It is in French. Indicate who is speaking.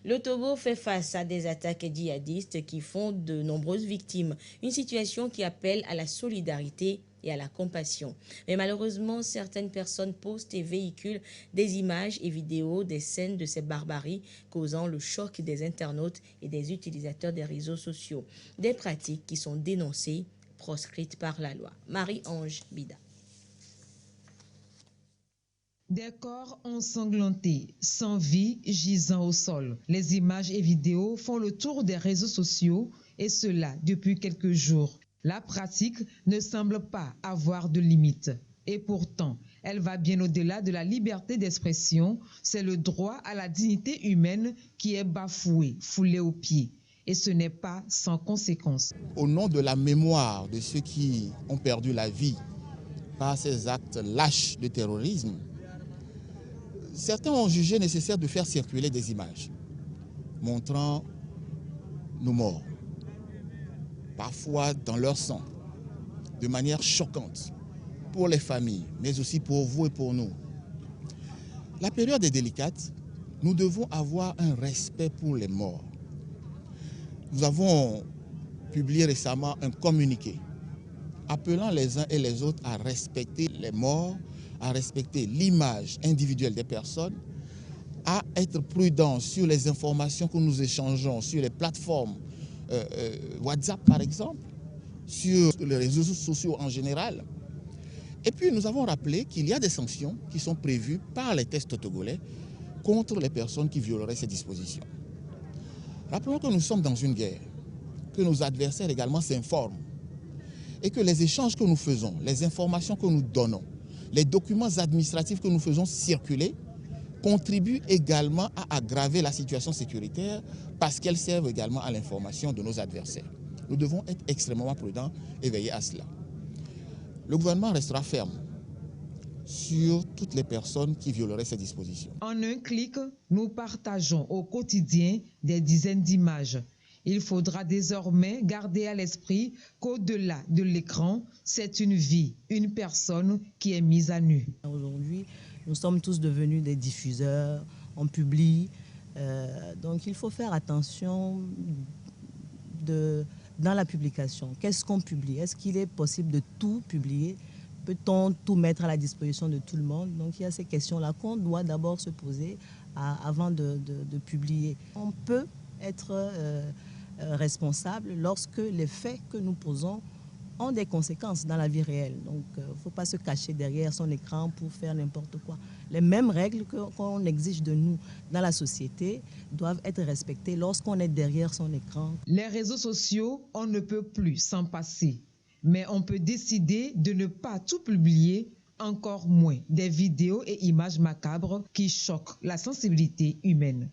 Speaker 1: Le Togo fait face à des attaques djihadistes qui font de nombreuses victimes, une situation qui appelle à la solidarité et à la compassion. Mais malheureusement, certaines personnes postent et véhiculent des images et vidéos des scènes de ces barbaries, causant le choc des internautes et des utilisateurs des réseaux sociaux. Des pratiques qui sont dénoncées, proscrites par la loi. Marie-Ange Bida.
Speaker 2: Des corps ensanglantés, sans vie, gisant au sol. Les images et vidéos font le tour des réseaux sociaux, et cela depuis quelques jours. La pratique ne semble pas avoir de limite. Et pourtant, elle va bien au-delà de la liberté d'expression. C'est le droit à la dignité humaine qui est bafoué, foulé aux pieds. Et ce n'est pas sans conséquence.
Speaker 3: Au nom de la mémoire de ceux qui ont perdu la vie par ces actes lâches de terrorisme, certains ont jugé nécessaire de faire circuler des images montrant nos morts, parfois dans leur sang, de manière choquante pour les familles, mais aussi pour vous et pour nous. La période est délicate, nous devons avoir un respect pour les morts. Nous avons publié récemment un communiqué appelant les uns et les autres à respecter les morts, à respecter l'image individuelle des personnes, à être prudents sur les informations que nous échangeons sur les plateformes WhatsApp par exemple, sur les réseaux sociaux en général. Et puis nous avons rappelé qu'il y a des sanctions qui sont prévues par les textes togolais contre les personnes qui violeraient ces dispositions. Rappelons que nous sommes dans une guerre, que nos adversaires également s'informent et que les échanges que nous faisons, les informations que nous donnons, les documents administratifs que nous faisons circuler contribuent également à aggraver la situation sécuritaire parce qu'elles servent également à l'information de nos adversaires. Nous devons être extrêmement prudents et veiller à cela. Le gouvernement restera ferme sur toutes les personnes qui violeraient ces dispositions.
Speaker 2: En un clic, nous partageons au quotidien des dizaines d'images. Il faudra désormais garder à l'esprit qu'au-delà de l'écran, c'est une vie, une personne qui est mise à nu.
Speaker 4: Aujourd'hui, nous sommes tous devenus des diffuseurs, on publie, donc il faut faire attention dans la publication. Qu'est-ce qu'on publie? Est-ce qu'il est possible de tout publier? Peut-on tout mettre à la disposition de tout le monde? Donc il y a ces questions-là qu'on doit d'abord se poser avant de publier. On peut être responsable lorsque les faits que nous posons ont des conséquences dans la vie réelle. Donc il ne faut pas se cacher derrière son écran pour faire n'importe quoi. Les mêmes règles qu'on exige de nous dans la société doivent être respectées lorsqu'on est derrière son écran.
Speaker 2: Les réseaux sociaux, on ne peut plus s'en passer. Mais on peut décider de ne pas tout publier, encore moins des vidéos et images macabres qui choquent la sensibilité humaine.